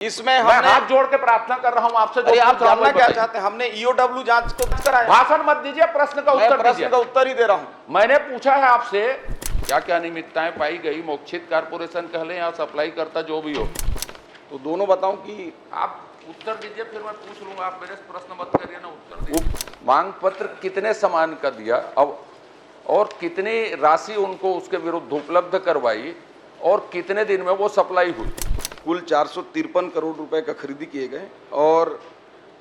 इसमें मैं हमने हाथ जोड़ के प्रार्थना कर रहा हूं आपसे। अरे आप जानना क्या चाहते हैं? हमने ईओडब्ल्यू जांच को कराया। भाषण मत दीजिए, प्रश्न का उत्तर दीजिए। प्रश्न का उत्तर ही दे रहा हूं। मैंने पूछा है आपसे क्या क्या अनियमितताएं पाई गई, मोक्षित कारपोरेशन कह लें या सप्लाई करता जो भी हो, तो दोनों बताऊं कि आप उत्तर दीजिए, फिर मैं पूछ लूंगा। आप मेरे प्रश्न मत करिए ना, उत्तर दीजिए। मांग पत्र कितने सामान का दिया अब, और कितनी राशि उनको उसके विरुद्ध उपलब्ध करवाई, और कितने दिन में वो सप्लाई हुई? कुल 453 करोड़ रुपए का खरीदी किए गए और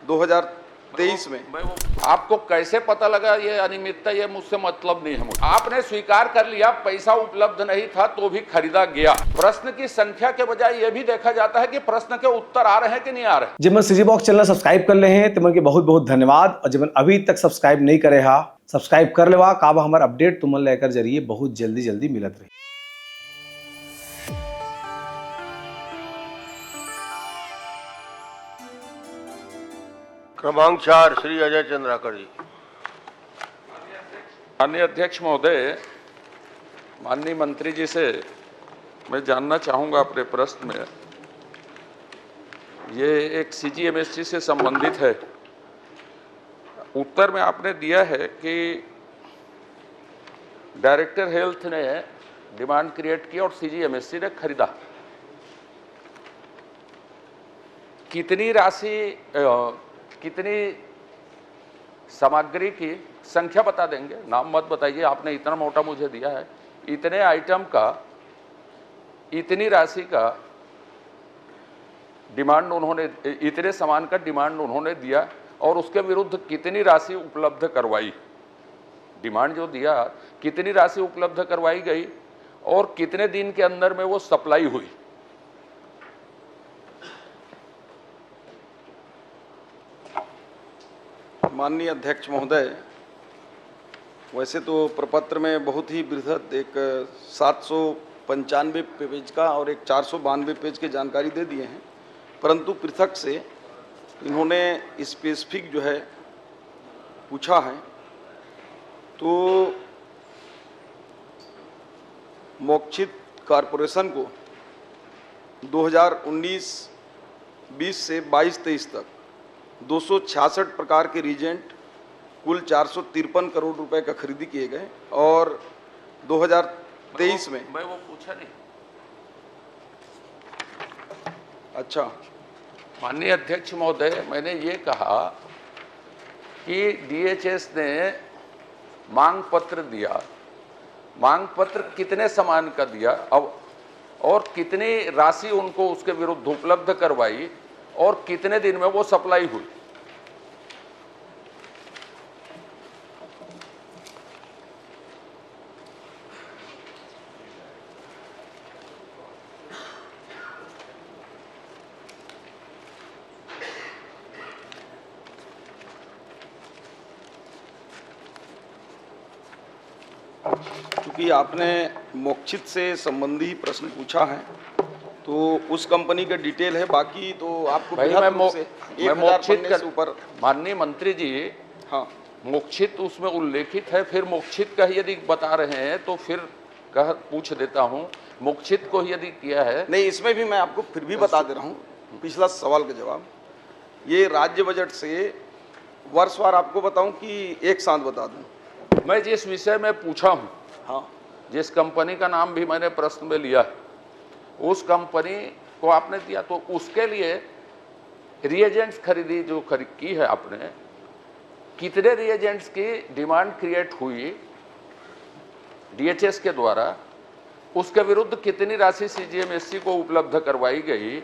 2023 में आपको कैसे पता लगा ये अनियमितता? ये मुझसे मतलब नहीं है मुझे। आपने स्वीकार कर लिया पैसा उपलब्ध नहीं था तो भी खरीदा गया। प्रश्न की संख्या के बजाय ये भी देखा जाता है कि प्रश्न के उत्तर आ रहे हैं कि नहीं आ रहे। जिमन सीजी बॉक्स चैनल सब्सक्राइब कर ले हैं तिमन के बहुत बहुत धन्यवाद। और जिमन अभी तक सब्सक्राइब नहीं करे हा सब्सक्राइब कर लेवा। काबा हमारा अपडेट तुमन लेकर जरिए बहुत जल्दी मिलत रही। क्रमांक 4 श्री अजय चंद्राकर जी। माननीय अध्यक्ष महोदय, माननीय मंत्री जी से मैं जानना चाहूंगा अपने प्रश्न में, ये एक सीजीएमएससी से संबंधित है। उत्तर में आपने दिया है कि डायरेक्टर हेल्थ ने डिमांड क्रिएट की और सीजीएमएससी ने खरीदा। कितनी राशि, कितनी सामग्री की संख्या बता देंगे? नाम मत बताइए, आपने इतना मोटा मुझे दिया है। इतने आइटम का, इतनी राशि का डिमांड उन्होंने, इतने सामान का डिमांड उन्होंने दिया और उसके विरुद्ध कितनी राशि उपलब्ध करवाई? डिमांड जो दिया, कितनी राशि उपलब्ध करवाई गई और कितने दिन के अंदर में वो सप्लाई हुई? माननीय अध्यक्ष महोदय, वैसे तो प्रपत्र में बहुत ही बृहद एक 795 पेज का और एक 492 पेज की जानकारी दे दिए हैं, परंतु पृथक से इन्होंने स्पेसिफिक जो है पूछा है। तो मोक्षित कॉरपोरेशन को 2019-20 से 22-23 तक 266 प्रकार के रीजेंट कुल 453 करोड़ रुपए का खरीदी किए गए और 2023 में मैं वो पूछा नहीं। अच्छा, माननीय अध्यक्ष महोदय, मैंने ये कहा कि डीएचएस ने मांग पत्र दिया। मांग पत्र कितने सामान का दिया अब, और कितनी राशि उनको उसके विरुद्ध उपलब्ध करवाई और कितने दिन में वो सप्लाई हुई? क्योंकि आपने मोक्षित से संबंधी प्रश्न पूछा है तो उस कंपनी का डिटेल है, बाकी तो आपको भाई बृहद मैं रूप से 1000 मोक्षित पन्ने कर, से ऊपर। माननीय मंत्री जी, हाँ, मोक्षित उसमें उल्लेखित है, फिर मोक्षित का यदि बता रहे हैं तो फिर कह पूछ देता हूं, मोक्षित को यदि किया है। नहीं, इसमें भी मैं आपको फिर भी बता दे रहा हूँ पिछला सवाल का जवाब। ये राज्य बजट से वर्षवार आपको बताऊं कि एक साथ बता दूं? मैं जिस विषय में पूछा हूं, हाँ, जिस कंपनी का नाम भी मैंने प्रश्न में लिया, उस कंपनी को आपने दिया, तो उसके लिए रिएजेंट्स खरीदी जो की है आपने, कितने रिएजेंट्स की डिमांड क्रिएट हुई डीएचएस के द्वारा, उसके विरुद्ध कितनी राशि सीजीएमएससी को उपलब्ध करवाई गई,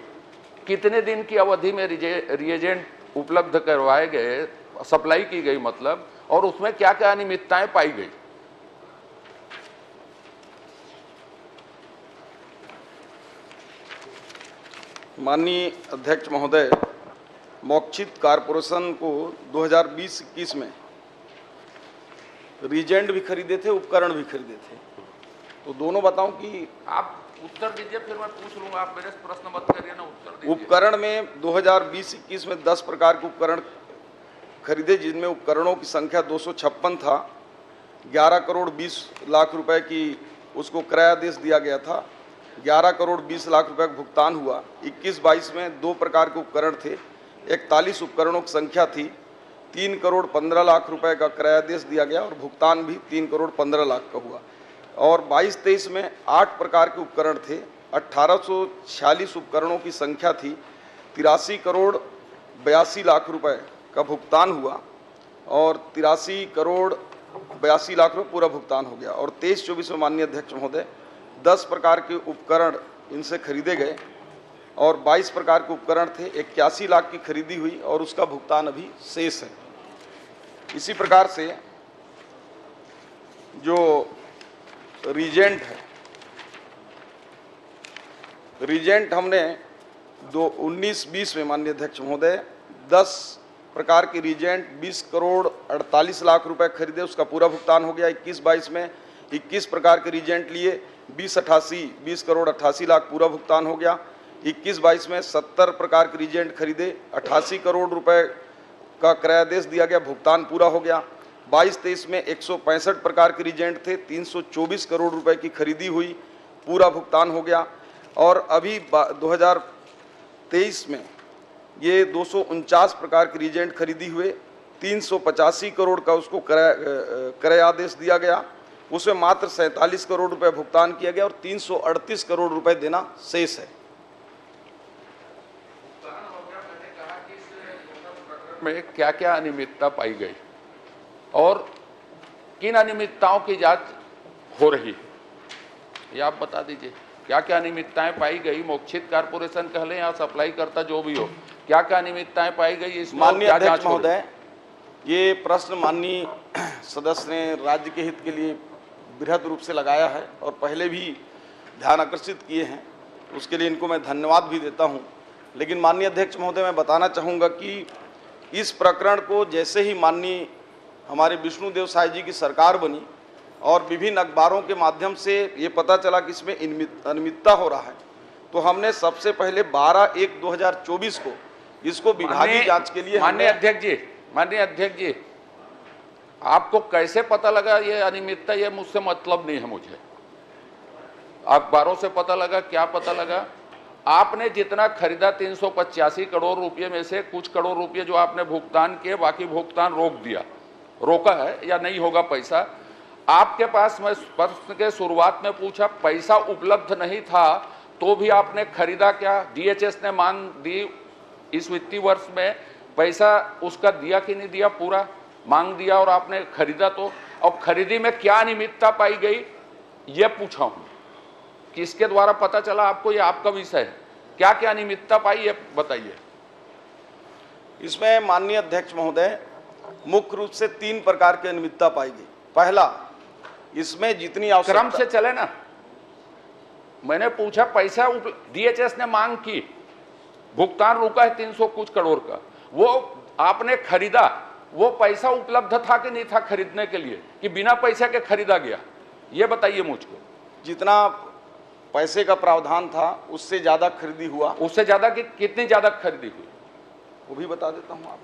कितने दिन की अवधि में रिएजेंट उपलब्ध करवाए गए, सप्लाई की गई मतलब, और उसमें क्या क्या अनियमितताएं पाई गई? माननीय अध्यक्ष महोदय, मोक्षित कॉरपोरेशन को 2020-21 में रीजेंट भी खरीदे थे, उपकरण भी खरीदे थे। तो दोनों बताऊं कि आप उत्तर दीजिए, फिर मैं पूछ लूंगा। आप मेरे प्रश्न मत करिए ना, उत्तर दीजिए। उपकरण में 2020-21 में 10 प्रकार के उपकरण खरीदे, जिनमें उपकरणों की संख्या 256 था। 11 करोड़ 20 लाख रुपए की उसको क्रय आदेश दिया गया था। 11 करोड़ 20 लाख रुपए का भुगतान हुआ। 21-22 में 2 प्रकार के उपकरण थे, 41 उपकरणों की संख्या थी, 3 करोड़ 15 लाख रुपए का क्रयादेश दिया गया और भुगतान भी 3 करोड़ 15 लाख का हुआ। और 22-23 में 8 प्रकार के उपकरण थे, 1846 उपकरणों की संख्या थी, 83 करोड़ 82 लाख रुपए का भुगतान हुआ और 83 करोड़ 82 लाख रुपए पूरा भुगतान हो गया। और 23-24 में माननीय अध्यक्ष महोदय 10 प्रकार के उपकरण इनसे खरीदे गए और 22 प्रकार के उपकरण थे, 81 लाख की खरीदी हुई और उसका भुगतान अभी शेष है। इसी प्रकार से जो रीजेंट है, रीजेंट हमने 19-20 में माननीय अध्यक्ष महोदय 10 प्रकार के रीजेंट 20 करोड़ 48 लाख रुपए खरीदे, उसका पूरा भुगतान हो गया। 21-22 में 21 प्रकार के रीजेंट लिए 20 करोड़ 88 लाख पूरा भुगतान हो गया। 21-22 में 70 प्रकार के रीजेंट खरीदे, 88 करोड़ रुपए का क्रयादेश दिया गया, भुगतान पूरा हो गया। 22-23 में 165 प्रकार के रीजेंट थे, 324 करोड़ रुपए की खरीदी हुई, पूरा भुगतान हो गया। और अभी 2023 में ये 249 प्रकार के रीजेंट खरीदी हुए, 385 करोड़ का उसको क्रयादेश दिया गया, उसमें मात्र 47 करोड़ रुपए भुगतान किया गया और 338 करोड़ रुपए देना शेष है। में क्या क्या अनियमितता पाई गई और किन अनियमितताओं की जांच हो रही है, ये आप बता दीजिए। क्या क्या अनियमितताएं पाई गई, मोक्षित कारपोरेशन कह लें या सप्लाई करता जो भी हो, क्या क्या अनियमितताएं पाई गई इसमें? माननीय अध्यक्ष महोदय, ये प्रश्न माननीय सदस्य ने राज्य के हित के लिए बृहद रूप से लगाया है और पहले भी ध्यान आकर्षित किए हैं, उसके लिए इनको मैं धन्यवाद भी देता हूं। लेकिन माननीय अध्यक्ष महोदय, मैं बताना चाहूँगा कि इस प्रकरण को जैसे ही माननीय हमारे विष्णुदेव साय जी की सरकार बनी और विभिन्न अखबारों के माध्यम से ये पता चला कि इसमें अनियमितता हो रहा है, तो हमने सबसे पहले 12/1/2024 को इसको विभागीय जांच के लिए माननीय अध्यक्ष जी, आपको कैसे पता लगा ये अनियमितता? ये मुझसे मतलब नहीं है, मुझे अखबारों से पता लगा, क्या पता लगा? आपने जितना खरीदा 385 करोड़ रुपए में से कुछ करोड़ रुपए जो आपने भुगतान किए, बाकी भुगतान रोका है या नहीं होगा पैसा। आपके पास, मैं प्रश्न के शुरुआत में पूछा, पैसा उपलब्ध नहीं था तो भी आपने खरीदा क्या? डीएचएस ने मांग दी इस वित्तीय वर्ष में, पैसा उसका दिया कि नहीं दिया? पूरा मांग दिया और आपने खरीदा। तो और खरीदी में क्या अनियमितता पाई गई ये पूछा हूं, किसके द्वारा पता चला आपको? ये आपका विषय है, क्या क्या अनियमितता पाई ये बताइए। इसमें माननीय अध्यक्ष महोदय मुख्य रूप से 3 प्रकार की अनियमितता पाई गई। पहला, इसमें जितनी आवश्यकता, क्रम से चले ना, मैंने पूछा पैसा डीएचएस ने मांग की, भुगतान रुका है 300 कुछ करोड़ का, वो आपने खरीदा, वो पैसा उपलब्ध था कि नहीं था खरीदने के लिए, कि बिना पैसे के खरीदा गया? ये बताइए मुझको। जितना पैसे का प्रावधान था उससे ज्यादा खरीदी हुआ। उससे ज्यादा कि कितनी ज्यादा खरीदी हुई वो भी बता देता हूं आपको।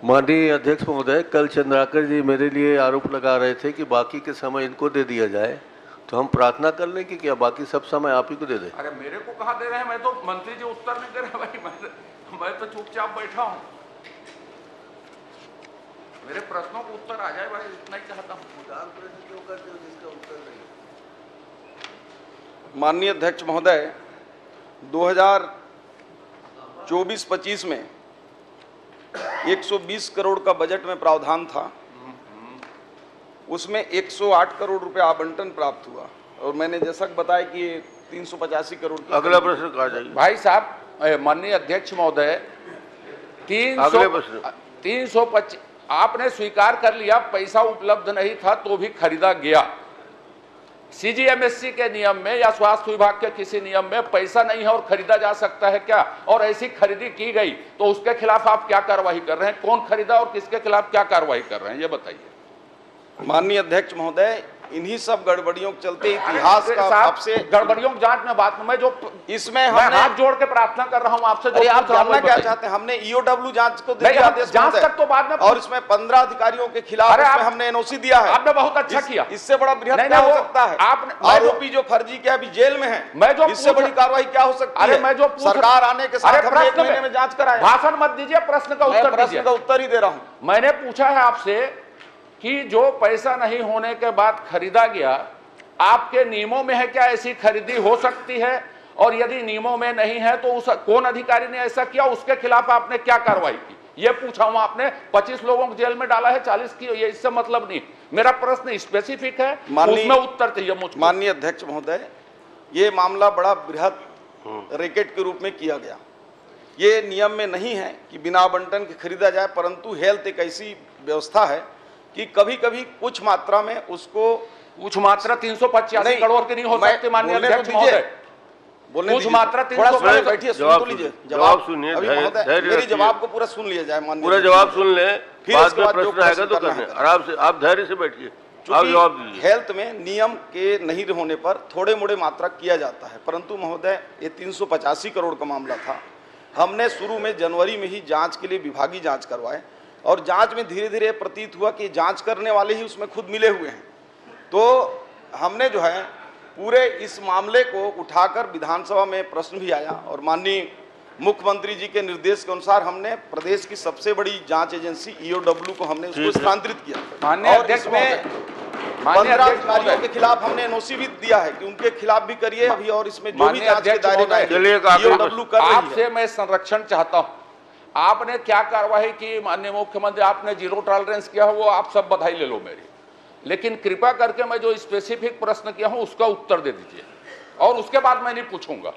माननीय अध्यक्ष महोदय, कल चंद्राकर जी मेरे लिए आरोप लगा रहे थे कि बाकी के समय इनको दे दिया जाए, तो हम प्रार्थना कर लें कि क्या बाकी सब समय आप ही को दे दें? अरे मेरे को कहाँ दे रहे हैं? मैं तो मंत्री जी उत्तर नहीं दे रहे भाई, मैं तो चुपचाप बैठा हूँ। मेरे प्रश्नों को उत्तर आ जाए भाई, इतना ही चाहता हूँ। क्यों करते हो जिसका उत्तर नहीं? माननीय अध्यक्ष महोदय, 2024-25 में 120 करोड़ का बजट में प्रावधान था, उसमें 108 करोड़ रुपए आवंटन प्राप्त हुआ और मैंने जैसा बताया कि ये 385 करोड़ की। अगला प्रश्न कहा जाइए भाई साहब। माननीय अध्यक्ष महोदय, 325 आपने स्वीकार कर लिया पैसा उपलब्ध नहीं था तो भी खरीदा गया, सीजीएमएससी के नियम में या स्वास्थ्य विभाग के किसी नियम में पैसा नहीं है और खरीदा जा सकता है क्या? और ऐसी खरीदी की गई तो उसके खिलाफ आप क्या कार्रवाई कर रहे हैं? कौन खरीदा और किसके खिलाफ क्या कार्रवाई कर रहे हैं, ये बताइए। माननीय अध्यक्ष महोदय, इन्हीं सब गड़बड़ियों के चलते इतिहास का आपसे गड़बड़ियों की जांच में बात मैं जो इसमें मैं हमने हाथ जोड़ के प्रार्थना कर रहा हूं आपसे। अरे आप जानना क्या चाहते हैं? हमने ईओडब्ल्यू जांच को नहीं, हम आदेश जांच दिया तक तो बाद में, और इसमें 15 अधिकारियों के खिलाफ अरे इसमें आप- हमने एनओसी दिया है। आपने बहुत अच्छा किया। इससे बड़ा बृहत नहीं, क्या नहीं, हो वो सकता है? आपने- आरोपी जो फर्जी के अभी जेल में है, मैं जो इससे पूछ- बड़ी कार्रवाई क्या हो सकती अरे है? मैं जो पूछ- सरकार आने के साथ अरे हमने 1 प्रश्न महीने में जांच कराया। भाषण मत दीजिए, प्रश्न का मैं उत्तर प्रश्न दीजिए। का उत्तर ही दे रहा हूं। मैंने पूछा है आपसे कि जो पैसा नहीं होने के बाद खरीदा गया, आपके नियमों में है क्या ऐसी खरीदी हो सकती है? और यदि नियमों में नहीं है तो उस कौन अधिकारी ने ऐसा किया, उसके खिलाफ आपने क्या कार्रवाई की? ये पूछा हूं। आपने 25 लोगों को जेल में डाला है, 40 की, ये इससे मतलब नहीं। मेरा प्रश्न स्पेसिफिक है, उसमें उत्तर चाहिए मुझको। माननीय अध्यक्ष महोदय, ये मामला बड़ा बृहद रैकेट के रूप में किया गया। ये नियम में नहीं है कि बिना आवंटन के खरीदा जाए, परंतु हेल्थ एक ऐसी व्यवस्था है कि कभी कभी कुछ मात्रा में उसको कुछ मात्रा 385 करोड़ की नहीं हो सकती माननीय अध्यक्ष महोदय। बोलने कुछ दीजिए। मात्रा थोड़ा 300 सुनिए, बैठिए, सुन तो लीजिए। जवाब सुनिए, अभी धैर्य- महोदय, धैर्य मेरी रखिए। जवाब को पूरा सुन लिया जाए। माननीय पूरा अध्यक्ष जवाब महोदय। सुन ले, फिर बाद इसके में बाद जो प्रश्न आएगा तो करना करने है। आराम से, आप धैर्य से बैठिए, आप जवाब दीजिए। हेल्थ में नियम के नहीं होने पर थोड़े मोड़े मात्रा किया जाता है, परंतु महोदय ये 385 करोड़ का मामला था। हमने शुरू में जनवरी में ही जांच के लिए विभागीय जांच करवाए और जांच में धीरे धीरे प्रतीत हुआ कि जांच करने वाले ही उसमें खुद मिले हुए हैं। तो हमने जो है पूरे इस मामले को उठाकर विधानसभा में प्रश्न भी आया और माननीय मुख्यमंत्री जी के निर्देश के अनुसार हमने प्रदेश की सबसे बड़ी जांच एजेंसी ईओडब्ल्यू को हमने उसको स्थानांतरित किया माननीय और अध्यक्ष इसमें महोदय, माननीय 15 अध्यक्ष अधिकारियों महोदय, के खिलाफ हमने एनओसी भी दिया है कि उनके खिलाफ भी करिए अभी, और इसमें जो भी माननीय जांच के अध्यक्ष दायरे महोदय, चलिए, एक आखिरी ईओडब्ल्यू कर रही है। आपसे मैं संरक्षण चाहता हूं। आपने क्या कार्रवाई की माननीय मुख्यमंत्री? आपने जीरो टॉलरेंस किया, वो आप सब बधाई ले लो मेरी, लेकिन कृपा करके मैं जो स्पेसिफिक प्रश्न किया हूं उसका उत्तर दे दीजिए और उसके बाद मैं नहीं पूछूंगा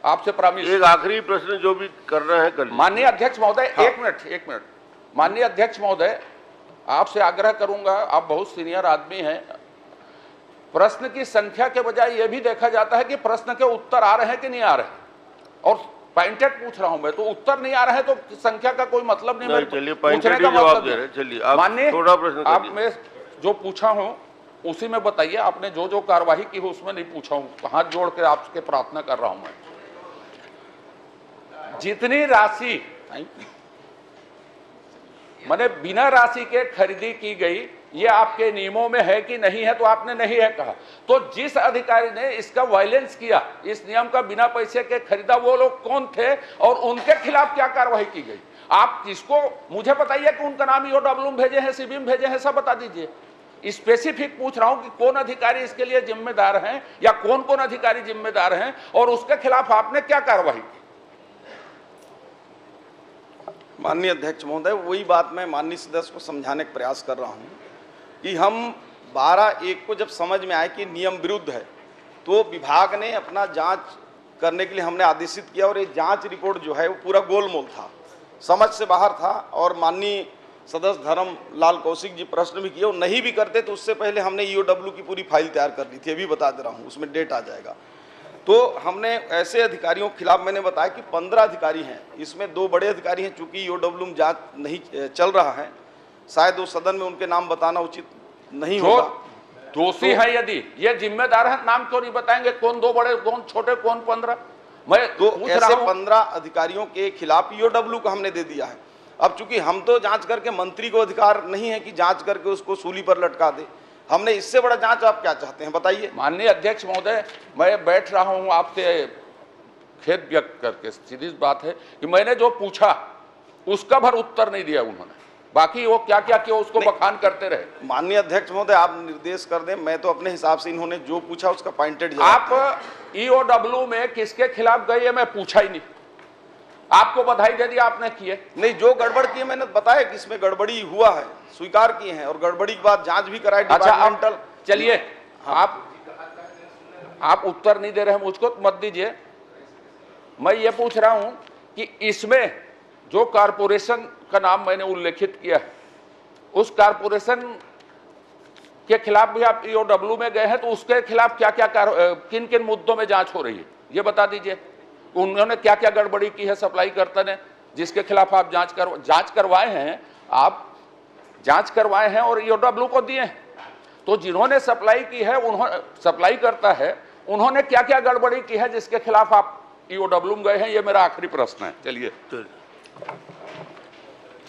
आपसे, प्रॉमिस। एक आखिरी प्रश्न जो भी कर रहे हैं कर लीजिए। माननीय अध्यक्ष महोदय, एक मिनट। माननीय अध्यक्ष महोदय, आपसे आग्रह करूंगा, आप बहुत सीनियर आदमी हैं। प्रश्न की संख्या के बजाय यह भी देखा जाता है कि प्रश्न के उत्तर आ रहे हैं कि नहीं आ रहे हैं, और पॉइंटेड पूछ रहा हूं मैं, तो उत्तर नहीं आ रहे हैं तो संख्या का कोई मतलब नहीं। चलिए, पॉइंटेड जवाब दे रहे हैं। चलिए, आप माननीय, थोड़ा प्रश्न आप करिए। मैं जो पूछा हूं उसी में बताइए। आपने जो जो कार्यवाही की हो उसमें नहीं पूछा हूं, हाथ जोड़ के आपसे प्रार्थना कर रहा हूं मैं। जितनी राशि मैंने बिना राशि के खरीदी की गई, ये आपके नियमों में है कि नहीं है? तो आपने नहीं है कहा। तो जिस अधिकारी ने इसका वायलेंस किया, इस नियम का बिना पैसे के खरीदा, वो लोग कौन थे और उनके खिलाफ क्या कार्रवाई की गई? आप किसको, मुझे बताइए कि उनका नाम ईओडब्ल्यू में भेजे हैं, सीबी में भेजे हैं, सब बता दीजिए। स्पेसिफिक पूछ रहा हूं कि कौन अधिकारी इसके लिए जिम्मेदार हैं या कौन कौन अधिकारी जिम्मेदार हैं और उसके खिलाफ आपने क्या कार्रवाई की? माननीय अध्यक्ष महोदय, वही बात मैं माननीय सदस्य को समझाने का प्रयास कर रहा हूं कि हम 12/1 को जब समझ में आए कि नियम विरुद्ध है तो विभाग ने अपना जांच करने के लिए हमने आदेशित किया और ये जांच रिपोर्ट जो है वो पूरा गोलमोल था, समझ से बाहर था। और माननीय सदस्य धर्मलाल कौशिक जी प्रश्न भी किए, और नहीं भी करते तो उससे पहले हमने ईओडब्ल्यू की पूरी फाइल तैयार कर ली थी, अभी बता दे रहा हूँ, उसमें डेट आ जाएगा। तो हमने ऐसे अधिकारियों के खिलाफ, मैंने बताया कि 15 अधिकारी हैं, इसमें 2 बड़े अधिकारी हैं, चूंकि ईओडब्ल्यू में जांच नहीं चल रहा है, शायद वो सदन में उनके नाम बताना उचित नहीं जो होगा। दोषी है, यदि ये जिम्मेदार है, नाम क्यों नहीं बताएंगे? कौन 2 बड़े, कौन छोटे, कौन 15? मैं तो पूछ रहा ऐसे हूं। 15 अधिकारियों के खिलाफ ईओडब्ल्यू को हमने दे दिया है। अब चूंकि हम तो जांच करके, मंत्री को अधिकार नहीं है कि जांच करके उसको सूली पर लटका दे, हमने इससे बड़ा जांच आप क्या चाहते हैं बताइए? माननीय अध्यक्ष महोदय, मैं बैठ रहा हूं आपसे खेद व्यक्त करके, सीधी बात है कि मैंने जो पूछा उसका भर उत्तर नहीं दिया उन्होंने, बाकी वो क्या क्या किया उसको बखान करते रहे। माननीय अध्यक्ष महोदय, आप निर्देश कर दें, मैं तो अपने हिसाब से इन्होंने जो पूछा उसका पॉइंटेड आप ईओडब्ल्यू में किसके खिलाफ गए मैं पूछा ही नहीं, आपको बधाई दे दी आपने किए नहीं, जो गड़बड़ की है मैंने बताया कि इसमें गड़बड़ी हुआ है, स्वीकार किए हैं, और गड़बड़ी के बाद जांच भी कराई डिपार्टमेंटल। अच्छा, चलिए, आप उत्तर नहीं दे रहे हैं मुझको, तो मत दीजिए। मैं ये पूछ रहा हूं कि इसमें जो कारपोरेशन का नाम मैंने उल्लेखित किया है, उस कारपोरेशन के खिलाफ भी आप ईओडब्ल्यू में गए हैं, तो उसके खिलाफ क्या क्या किन किन मुद्दों में जांच हो रही है ये बता दीजिए। उन्होंने क्या क्या गड़बड़ी की है सप्लाईकर्ता ने, जिसके खिलाफ आप जांच करवाए हैं, आप जांच करवाए हैं और ईओडब्ल्यू को दिए हैं। तो जिन्होंने सप्लाई की है, उन्होंने सप्लाई करता है, उन्होंने क्या क्या गड़बड़ी की है जिसके खिलाफ आप ईओडब्ल्यू में गए हैं, ये मेरा आखिरी प्रश्न है। चलिए।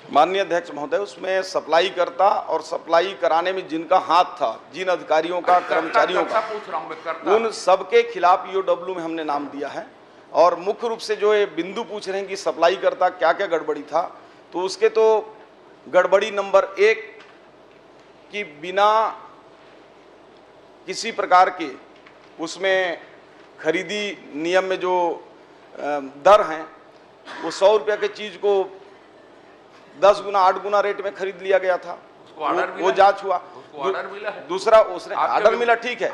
माननीय अध्यक्ष महोदय, उसमें सप्लाई करता और सप्लाई कराने में जिनका हाथ था, जिन अधिकारियों का, कर्मचारियों का, पूछ रहा हूं मैं, करता उन सबके खिलाफ ईओडब्ल्यू में हमने नाम दिया है। और मुख्य रूप से जो ये बिंदु पूछ रहे हैं कि सप्लाई करता क्या क्या गड़बड़ी था, तो उसके तो गड़बड़ी नंबर 1 कि बिना किसी प्रकार के उसमें खरीदी नियम में जो दर हैं, वो 100 रुपये की चीज को 10 गुना 8 गुना रेट में खरीद लिया गया था। वो जांच हुआ। दूसरा उसने ऑर्डर मिला, ठीक है,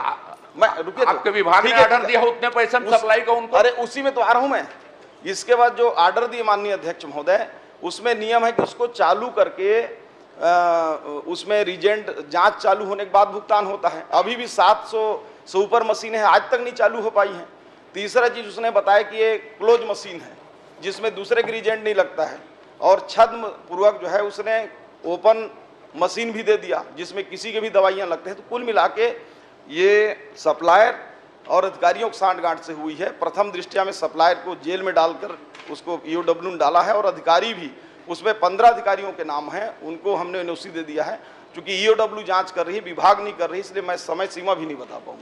मैं रुकिए, आपके विभाग ने ऑर्डर दिया उतने पैसे में सप्लाई का उनको। अरे उसी में तो आ रहा हूं मैं। इसके बाद जो ऑर्डर दिए माननीय अध्यक्ष महोदय, उसमें नियम है कि उसको चालू करके उसमें रीजेंट जांच चालू होने के बाद भुगतान होता है। अभी भी 700 से ऊपर मशीनें हैं, आज तक नहीं चालू हो पाई हैं। तीसरा चीज उसने बताया कि ये क्लोज मशीन है जिसमें दूसरे के रीजेंट नहीं लगता है, और छद्म पूर्वक जो है उसने ओपन मशीन भी दे दिया जिसमें किसी के भी दवाइयां लगते हैं। तो कुल मिला के ये सप्लायर और अधिकारियों की सांठगांठ से हुई है। प्रथम दृष्टया में सप्लायर को जेल में डालकर उसको ईओडब्ल्यू में डाला है, और अधिकारी भी, उसमें 15 अधिकारियों के नाम हैं, उनको हमने एनओसी दे दिया है। चूंकि ईओडब्ल्यू जांच कर रही है, विभाग नहीं कर रही, इसलिए मैं समय सीमा भी नहीं बता पाऊंगा।